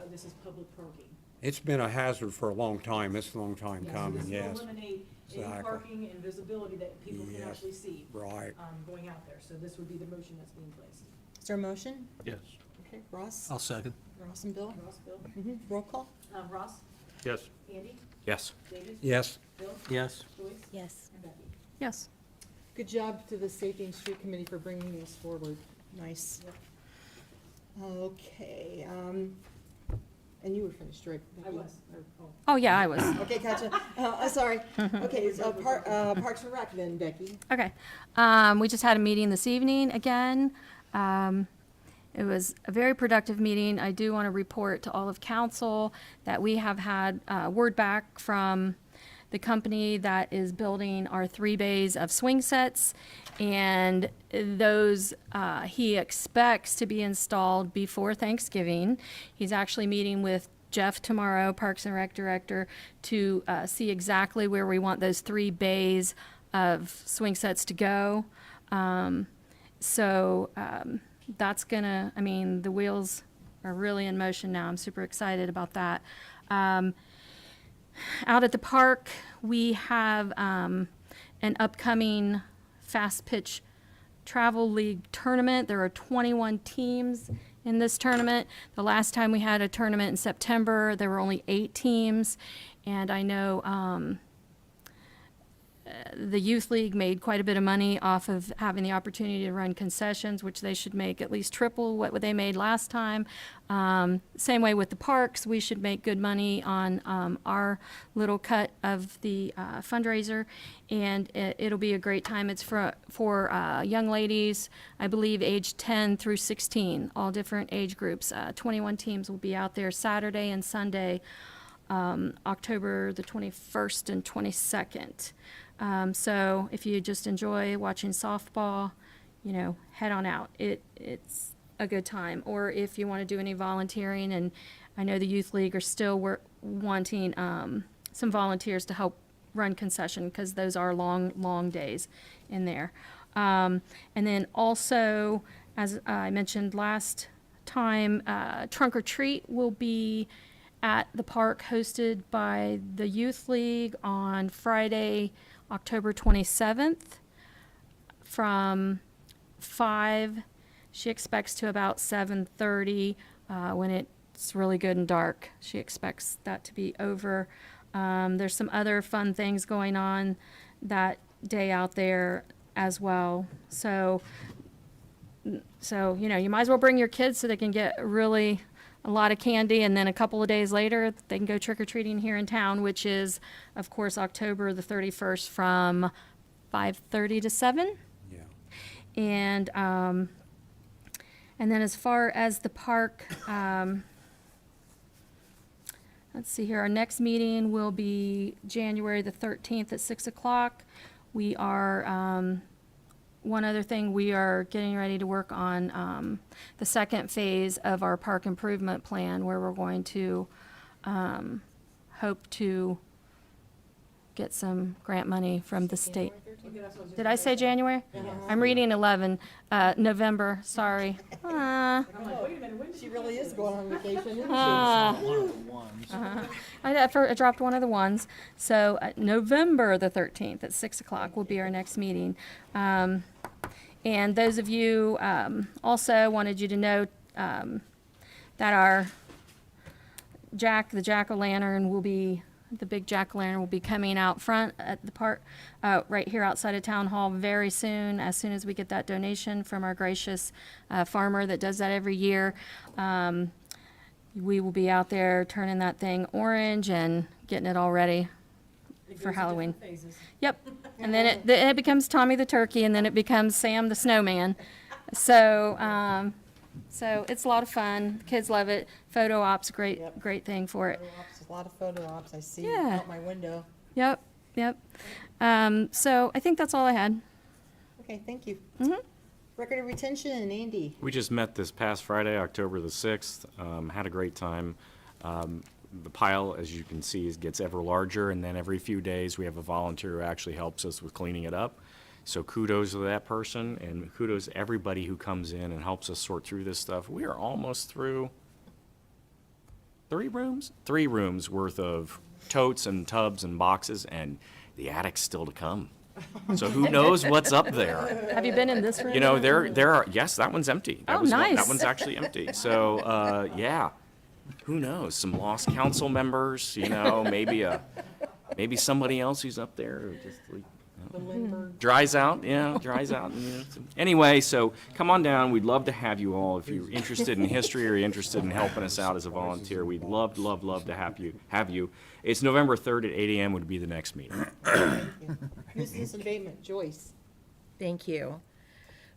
this is public parking. It's been a hazard for a long time. It's a long time Yeah, so coming, this yes. will eliminate any Exactly. parking and visibility that people can Yes. actually see, Right. going out there, so this would be the motion that's being placed. Is there a motion? Yes. Okay, Ross? I'll second. Ross and Bill? Ross, Bill? Roll call? Ross, Yes. Andy, Yes. David? Yes. Bill? Yes. Joyce? Yes. And Becky? Yes. Good job to the Safety and Street Committee for bringing this forward. Nice. Yep. Okay, and you were finished, right? I Becky? was, Oh, yeah, I was. Okay, gotcha. Sorry. Okay, so Parks and Rec then, Becky. Okay. We just had a meeting this evening again. It was a very productive meeting. I do want to report to all of council that we have had word back from the company that is building our 3 bays of swing sets, and those he expects to be installed before Thanksgiving. He's actually meeting with Jeff tomorrow, Parks and Rec Director, to see exactly where we want those 3 bays of swing sets to go. That's gonna, I mean, the wheels are really in motion now. I'm super excited about that. Out at the park, we have an upcoming fast pitch travel league tournament. There are 21 teams in this tournament. The last time we had a tournament in September, there were only 8 teams. And I know the youth league made quite a bit of money off of having the opportunity to run concessions, which they should make at least triple what they made last time. Same way with the parks, we should make good money on our little cut of the fundraiser, and it'll be a great time. It's for young ladies, I believe, age 10 through 16, all different age groups. 21 teams will be out there Saturday and Sunday, October the 21st and 22nd. So if you just enjoy watching softball, you know, head on out. It's a good time. Or if you want to do any volunteering, and I know the Youth League are still wanting some volunteers to help run concession, because those are long, long days in there. And then also, as I mentioned last time, Trunk or Treat will be at the park, hosted by the Youth League on Friday, October 27th, from 5, she expects, to about 7:30, when it's really good and dark. She expects that to be over. There's some other fun things going on that day out there as well. So, you know, you might as well bring your kids so they can get really a lot of candy, and then a couple of days later, they can go trick-or-treating here in town, which is, of course, October the 31st from 5:30 to 7. Yeah. And then as far as the park, let's see here, our next meeting will be January the 13th at 6 o'clock. We are, one other thing, we are getting ready to work on the second phase of our park improvement plan, where we're going to hope to get some grant money from the state. Okay, that's what I was just Did I say January? I'm reading 11, November, sorry. I'm like, wait a minute, when did She you really get is this? going on vacation, isn't she? I dropped one of the ones. So November the 13th at 6 o'clock will be our next meeting. And those of you, also wanted you to know that our the jack-o'-lantern will be, the big jack-o'-lantern will be coming out front at the park, right here outside of Town Hall very soon as we get that donation from our gracious farmer that does that every year. We will be out there turning that thing orange and getting it all ready It for goes in Halloween. different phases. Yep. And then it becomes Tommy the Turkey, and then it becomes Sam the Snowman. So, so it's a lot of fun. Kids love it. Photo ops, great Yep. thing for it. Photo ops, a lot of photo ops I see Yeah. out my window. Yep. So I think that's all I had. Okay, thank you. Mhm. Record of retention, Andy. We just met this past Friday, October the 6th, had a great time. The pile, as you can see, gets ever larger, and then every few days, we have a volunteer who actually helps us with cleaning it up. So kudos to that person, and kudos to everybody who comes in and helps us sort through this stuff. We are almost through 3 rooms worth of totes and tubs and boxes, and the attic's still to come. So who knows what's up there? Have you been in this room? You know, there are, yes, that one's empty. That Oh, was one- nice. That one's actually empty. So, yeah, who knows? Some lost council members, you know, maybe somebody else who's up there who just like, The Lindbergh. dries out, dries out. And, anyway, so come on down. We'd love to have you all. If you're interested in history or you're interested in helping us out as a volunteer, we'd love to have you. It's November 3rd at 8 a.m. would be the next meeting. Nuisance abatement, Joyce. Thank you.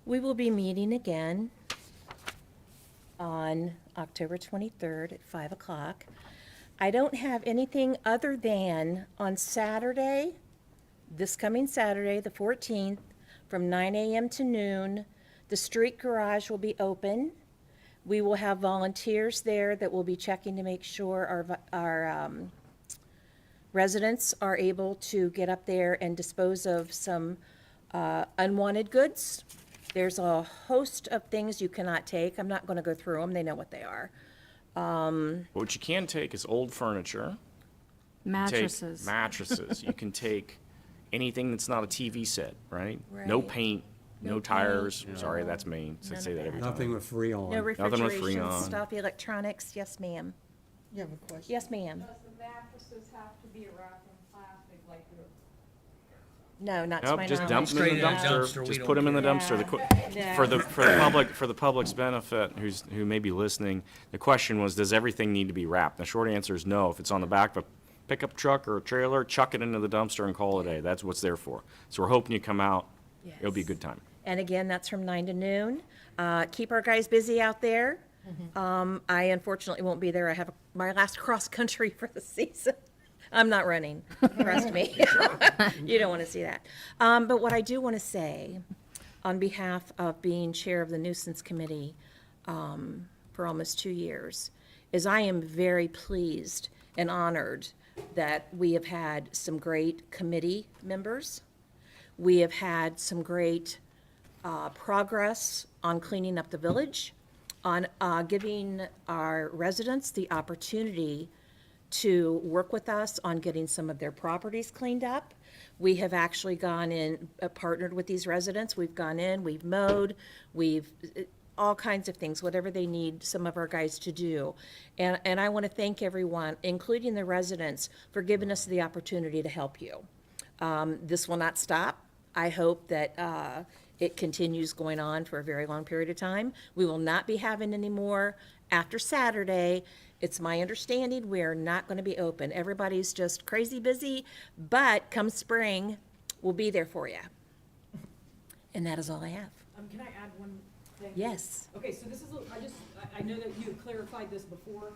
We will be meeting again on October 23rd at 5 o'clock. I don't have anything other than on Saturday, this coming Saturday, the 14th, from 9 a.m. to noon, the street garage will be open. We will have volunteers there that will be checking to make sure our residents are able to get up there and dispose of some unwanted goods. There's a host of things you cannot take. I'm not going to go through them. They know what they are. What you can take is old furniture. Take Mattresses. mattresses. You can take anything that's not a TV set, right? No Right. paint, no No tires. paint, Sorry, no. that's me. I None say of that every that. time. Nothing with Freon. No with refrigeration Freon. stuff, electronics. Yes, ma'am. You have a question? Yes, ma'am. Does the mattresses have to be wrapped in plastic like the No, not to Nope, my just knowledge. dump them in the Straight in the dumpster. dumpster, we Just don't put them in the care. dumpster. Yeah. For the for the public's benefit, who may be listening, the question was, does everything need to be wrapped? The short answer is no. If it's on the back of a pickup truck or a trailer, chuck it into the dumpster and call it a day. That's what's there for. So we're hoping you come out. It'll be a Yes. good time. And again, that's from 9 to noon. Keep our guys busy out there. I unfortunately won't be there. I have my last cross-country for the season. I'm not running, trust me. You don't want to see that. But what I do want to say, on behalf of being chair of the nuisance committee for almost 2 years, is I am very pleased and honored that we have had some great committee members. We have had some great progress on cleaning up the village, on giving our residents the opportunity to work with us on getting some of their properties cleaned up. We have actually gone in, partnered with these residents. We've gone in, we've mowed, all kinds of things, whatever they need some of our guys to do. And I want to thank everyone, including the residents, for giving us the opportunity to help you. This will not stop. I hope that it continues going on for a very long period of time. We will not be having any more after Saturday. It's my understanding we're not going to be open. Everybody's just crazy busy, but come spring, we'll be there for you. And that is all I have. Can I add one thing? Yes. Okay, so this is, I know that you had clarified this before.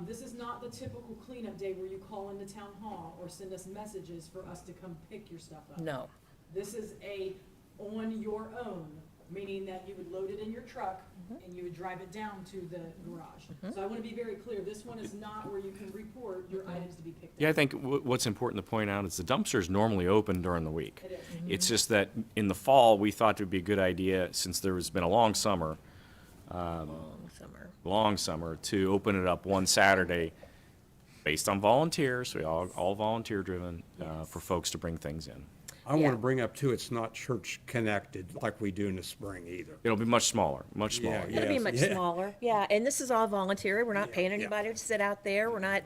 This is not the typical cleanup day where you call into town hall or send us messages for us to come pick your stuff up. No. This is a on your own, meaning that you would load it in your truck and you would drive it down to the garage. So I want to be very clear, this one is not where you can report your items to be picked up. Yeah, I think what's important to point out is the dumpster's normally open during the week. It is. It's just that in the fall, we thought it would be a good idea, since there has been a long summer, Summer. to open it up one Saturday based on volunteers, we all volunteer driven, for folks to bring things in. I want Yeah. to bring up too, it's not church connected like we do in the spring either. It'll be much smaller, much Yeah, smaller. yeah. It'll be Yes, much yeah. smaller. Yeah, and this is all voluntary. We're not paying yeah. anybody to sit out there. We're not,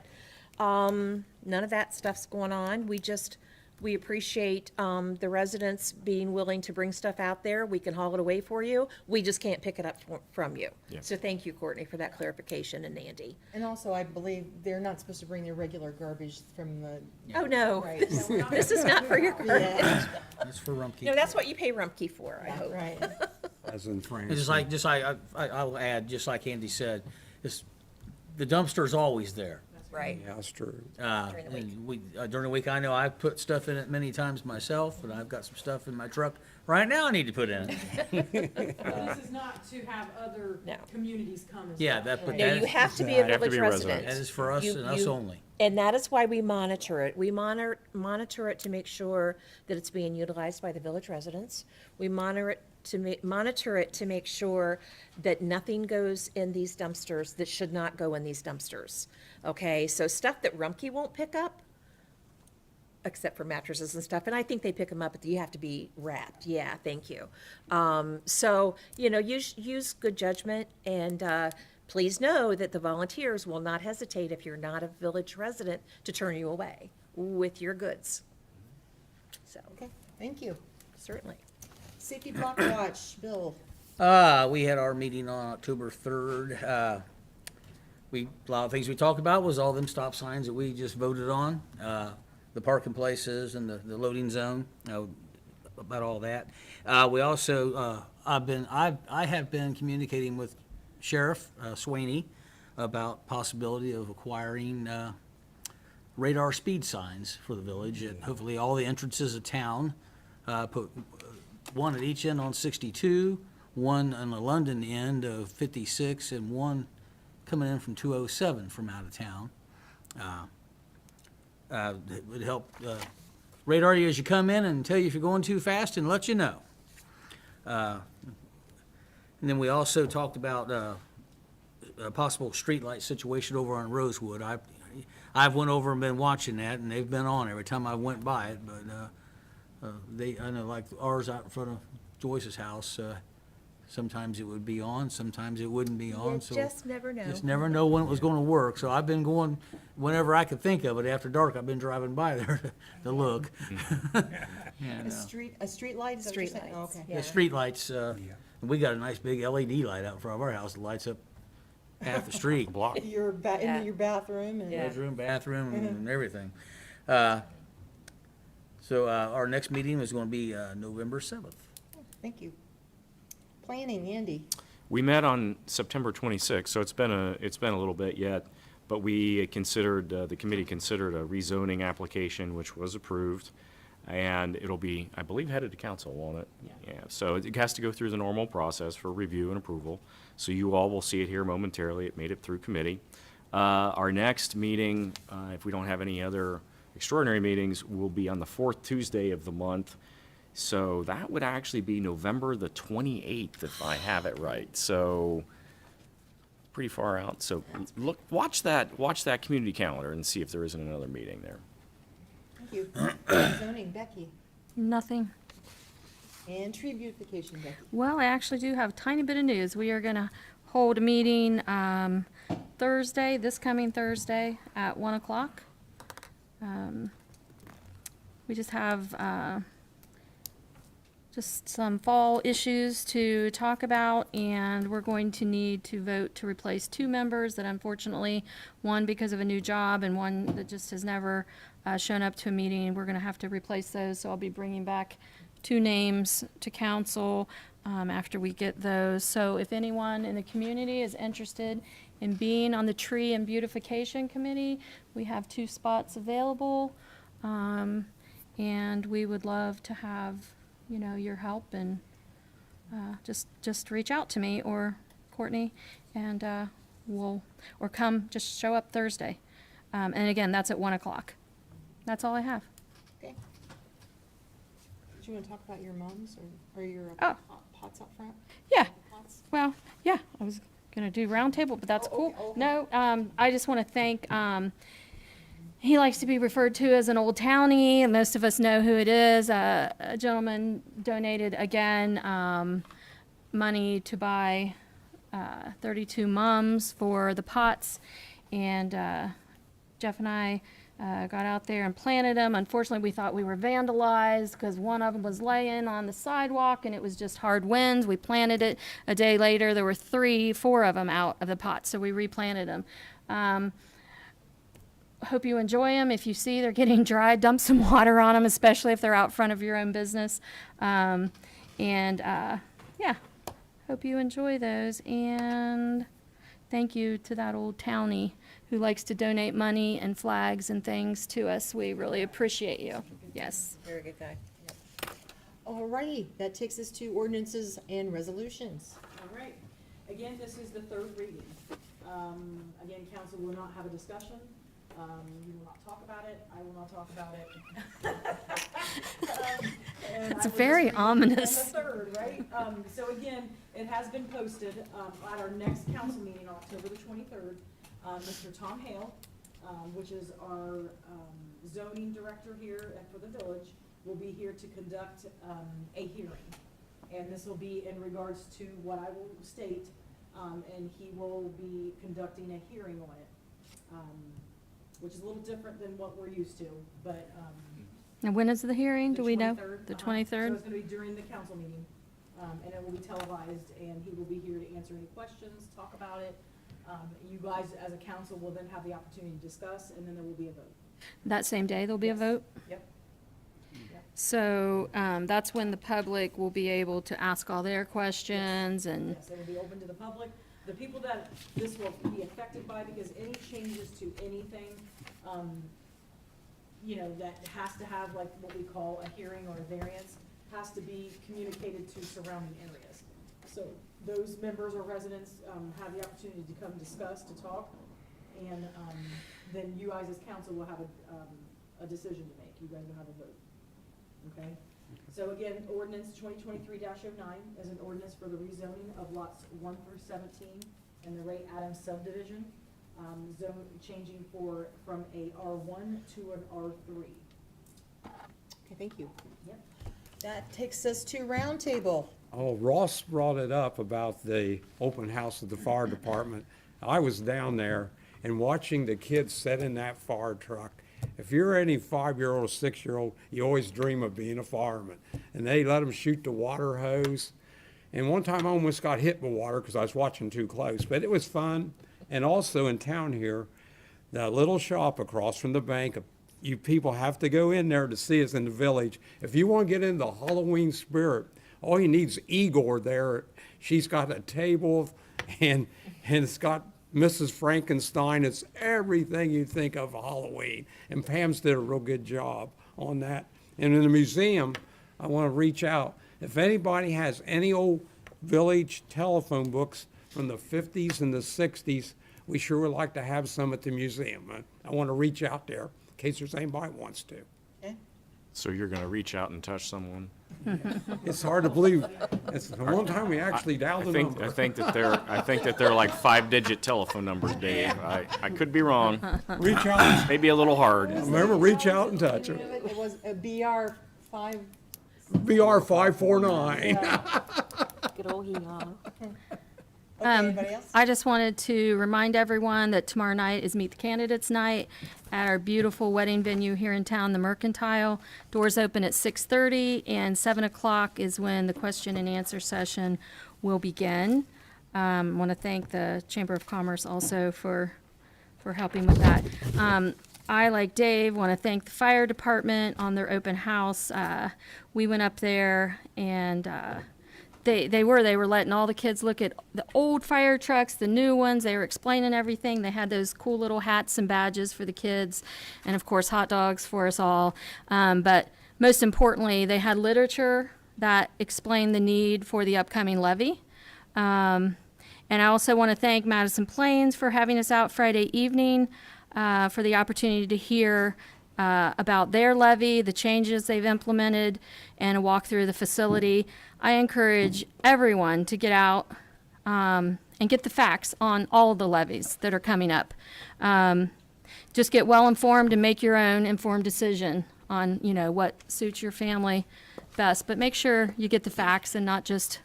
none of that stuff's going on. We appreciate the residents being willing to bring stuff out there. We can haul it away for you. We just can't pick it up from you. Yeah. So thank you, Courtney, for that clarification, and Andy. And also, I believe they're not supposed to bring their regular garbage from the, Oh, no. right, This is not for your garbage. yeah, It's for Rumpke. No, that's what you pay Rumpke for, I hope. right. As in France. It's just like, I'll add, just like Andy said, the dumpster's always there. Right. Yeah, that's true. During the week. And during the week, I know I've put stuff in it many times myself, and I've got some stuff in my truck right now I need to put in it. This is not to have other No. communities come as well. Yeah, that, but No, that you is, have to be a You have to village be a resident. resident. that is for us You- and us you- only. And that is why we monitor it. We monitor it to make sure that it's being utilized by the village residents. We monitor it to make sure that nothing goes in these dumpsters that should not go in these dumpsters. Okay, so stuff that Rumpke won't pick up, except for mattresses and stuff, and I think they pick them up, but you have to be wrapped. Yeah, thank you. So, use good judgment, and please know that the volunteers will not hesitate, if you're not a village resident, to turn you away with your goods. So, Okay, thank you. certainly. Safety Block Watch, Bill. We had our meeting on October 3rd. A lot of things we talked about was all them stop signs that we just voted on, the parking places and the loading zone, about all that. We also, I have been communicating with Sheriff Swaney about possibility of acquiring radar speed signs for the village at hopefully all the entrances of town. Put one at each end on 62, one on the London end of 56, and one coming in from 207 from out of town. It would help radar you as you come in and tell you if you're going too fast and let you know. And then we also talked about a possible streetlight situation over on Rosewood. I've went over and been watching that, and they've been on every time I went by it, but I know like ours out in front of Joyce's house, sometimes it would be on, sometimes it wouldn't be on, so. just never know. Just never know when it was gonna work, so I've been going, whenever I could think of it, after dark, I've been driving by there to look. And, A street light, is that what you're Street saying? Oh, lights, okay. yeah. the streetlights, we got a nice big LED light out in front of our house that lights up half the street. Block. Into Yeah. your bathroom and. Yeah. Bedroom, bathroom, and Mm-hmm. everything. So our next meeting is gonna be November 7th. Thank you. Planning, Andy. We met on September 26th, so it's been a little bit yet, but we considered, the committee considered a rezoning application, which was approved, and it'll be, I believe, headed to council, won't it? Yeah, so it has to go through the normal process for review and approval, so you all will see it here momentarily. It made it through committee. Our next meeting, if we don't have any other extraordinary meetings, will be on the fourth Tuesday of the month. So that would actually be November the 28th, if I have it right. So pretty far out. So watch that community calendar and see if there isn't another meeting there. Thank you. Zoning, Becky. Nothing. And tree beautification, Becky. Well, I actually do have a tiny bit of news. We are going to hold a meeting Thursday, this coming Thursday at 1 o'clock. We just have just some fall issues to talk about, and we're going to need to vote to replace 2 members that unfortunately, one because of a new job and one that just has never shown up to a meeting. We're going to have to replace those, so I'll be bringing back 2 names to council after we get those. So if anyone in the community is interested in being on the Tree and Beautification Committee, we have 2 spots available, and we would love to have your help, and just reach out to me or Courtney, and or just show up Thursday. And again, that's at 1 o'clock. That's all I have. Okay. Did you want to talk about your mums or your Oh. pots up front? Yeah, Pots? well, yeah, I was gonna do roundtable, but that's Oh, cool. okay, okay. No, I just want to thank, he likes to be referred to as an old townie, and most of us know who it is. A gentleman donated again money to buy 32 mums for the pots, and Jeff and I got out there and planted them. Unfortunately, we thought we were vandalized because one of them was laying on the sidewalk and it was just hard winds. We planted it. A day later, there were 4 of them out of the pot, so we replanted them. Hope you enjoy them. If you see they're getting dry, dump some water on them, especially if they're out front of your own business. Yeah, hope you enjoy those. And thank you to that old townie who likes to donate money and flags and things to us. We really appreciate you. Yes. Very good guy. All righty, that takes us to ordinances and resolutions. All right. Again, this is the 3rd reading. Again, council will not have a discussion. You will not talk about it. I will not talk about it. It's very ominous. On the 3rd, right? So again, it has been posted at our next council meeting on October the 23rd. Mr. Tom Hale, which is our zoning director here for the village, will be here to conduct a hearing. And this will be in regards to what I will state, and he will be conducting a hearing on it, which is a little different than what we're used to, but. And when is the hearing? Do we know? 23rd, The So 23rd? it's gonna be during the council meeting, and it will be televised, and he will be here to answer any questions, talk about it. You guys, as a council, will then have the opportunity to discuss, and then there will be a vote. That same day there'll be a Yes. vote? Yep. So that's when the public will be able to ask all their questions and, Yes, it will be open to the public. The people that this will be affected by, because any changes to anything, you know, that has to have like what we call a hearing or a variance, has to be communicated to surrounding areas. So those members or residents, have the opportunity to come discuss, to talk, and, then you guys as council will have a decision to make. You guys will have a vote, okay? So again, ordinance 2023-09 is an ordinance for the rezoning of lots 1 through 17 in the Ray Adams subdivision, zone changing from a R1 to an R3. Okay, thank you. Yep. That takes us to roundtable. Oh, Ross brought it up about the open house at the fire department. I was down there and watching the kids sit in that fire truck. If you're any 5-year-old or 6-year-old, you always dream of being a fireman. And they let them shoot the water hose. And one time I almost got hit with water because I was watching too close, but it was fun. And also in town here, that little shop across from the bank, you people have to go in there to see us in the village. If you want to get in the Halloween spirit, all you need is Igor there. She's got a table and it's got Mrs. Frankenstein. It's everything you think of Halloween. And Pam's did a real good job on that. And in the museum, I want to reach out. If anybody has any old village telephone books from the 50s and the 60s, we sure would like to have some at the museum. I want to reach out there in case there's anybody who wants to. Okay? So you're gonna reach out and touch someone? It's hard to believe. It's the one time we actually dialed the I number. think that they're like 5-digit telephone numbers, Dave. I could be wrong. Reach out, Maybe a little hard. remember, reach out and touch them. It was a BR 5. BR 549. Good old hee-haw. Okay, anybody else? I just wanted to remind everyone that tomorrow night is Meet the Candidates Night at our beautiful wedding venue here in town, the Mercantile. Doors open at 6:30, and 7 o'clock is when the question and answer session will begin. I want to thank the Chamber of Commerce also for helping with that. I, like Dave, want to thank the fire department on their open house. We went up there and they were letting all the kids look at the old fire trucks, the new ones. They were explaining everything. They had those cool little hats and badges for the kids, and of course hot dogs for us all. But most importantly, they had literature that explained the need for the upcoming levy. And I also want to thank Madison Plains for having us out Friday evening for the opportunity to hear about their levy, the changes they've implemented, and a walk through the facility. I encourage everyone to get out and get the facts on all of the levies that are coming up. Just get well informed and make your own informed decision on, you know, what suits your family best. But make sure you get the facts and not just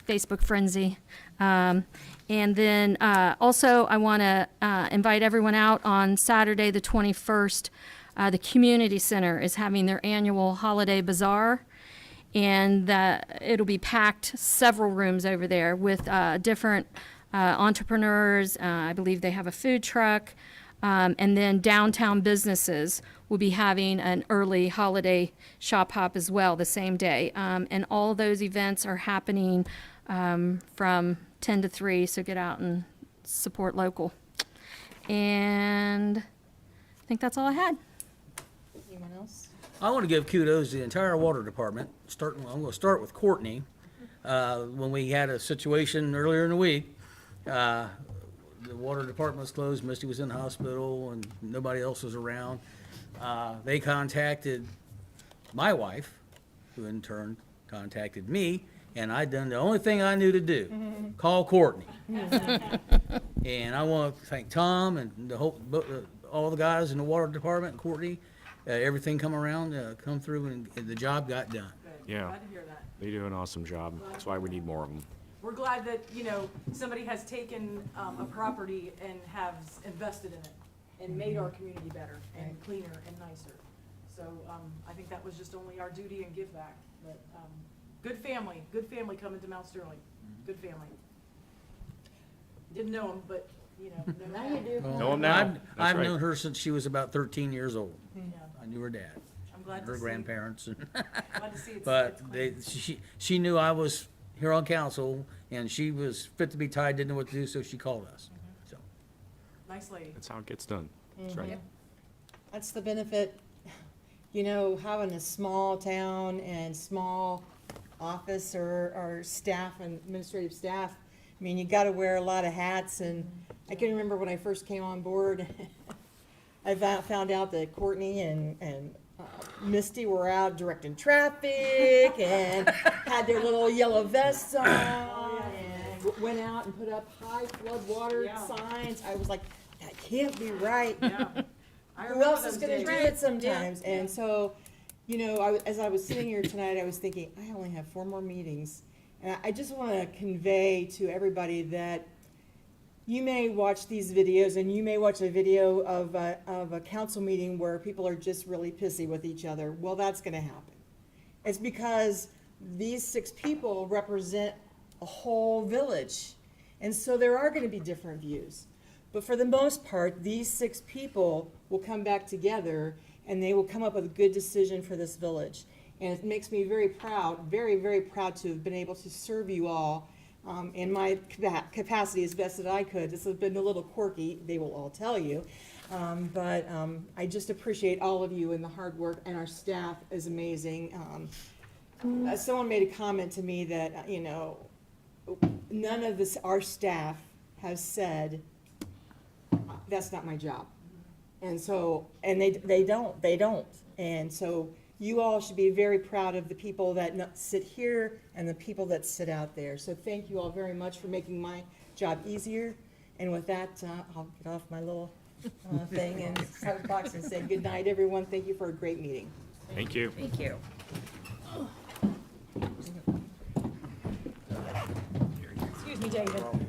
Facebook frenzy. And then also I want to invite everyone out on Saturday the 21st. The Community Center is having their annual holiday bazaar, and it'll be packed, several rooms over there with different entrepreneurs. I believe they have a food truck. And then downtown businesses will be having an early holiday shop hop as well the same day. And all those events are happening from 10 to 3, so get out and support local. And I think that's all I had. Anyone else? I want to give kudos to the entire water department. I'm going to start with Courtney. When we had a situation earlier in the week, the water department was closed, Misty was in the hospital, and nobody else was around. They contacted my wife, who in turn contacted me, and I done the only thing I knew to do, call Courtney. And I want to thank Tom and the whole, all the guys in the water department, and Courtney. Everything come through, and the job got done. Yeah. Glad to hear that. They do an awesome job. That's why we need more of them. We're glad that, you know, somebody has taken a property and has invested in it and made our community better and cleaner and nicer. So I think that was just only our duty and give back. But good family coming to Mount Sterling. Good family. Didn't know them, but, you know. Now you do. Well, Know 'em now. I've That's right. known her since she was about 13 years old. Yeah, I knew her dad, I'm glad to her see. grandparents, and Glad to see it's but clean. she knew I was here on council, and she was fit to be tied, didn't know what to do, so she called us. So Nice lady. That's how it gets done. That's right. That's the benefit you know, having a small town and small office or staff and administrative staff, I mean, you gotta wear a lot of hats, and I can remember when I first came on board, I found out that Courtney and Misty were out directing traffic and had their little yellow vests on and went out and put up high flood water Yeah. signs. I was like, that can't be right. Yeah. I Who remember else is those gonna do days. it sometimes? And so, you know, as I was sitting here tonight, I was thinking, I only have 4 more meetings. And I just wanna convey to everybody that you may watch these videos, and you may watch a video of a council meeting where people are just really pissy with each other. Well, that's gonna happen. It's because these 6 people represent a whole village. And so there are gonna be different views. But for the most part, these 6 people will come back together and they will come up with a good decision for this village. And it makes me very proud, very, very proud to have been able to serve you all in my capacity as best that I could. This has been a little quirky, they will all tell you. But I just appreciate all of you and the hard work, and our staff is amazing. Someone made a comment to me that, you know, none of our staff has said, that's not my job. And so, and they don't. And so you all should be very proud of the people that sit here and the people that sit out there. So thank you all very much for making my job easier. And with that, I'll get off my little thing and soapbox and say good night, everyone. Thank you for a great meeting. Thank you. Thank you. Excuse me, David.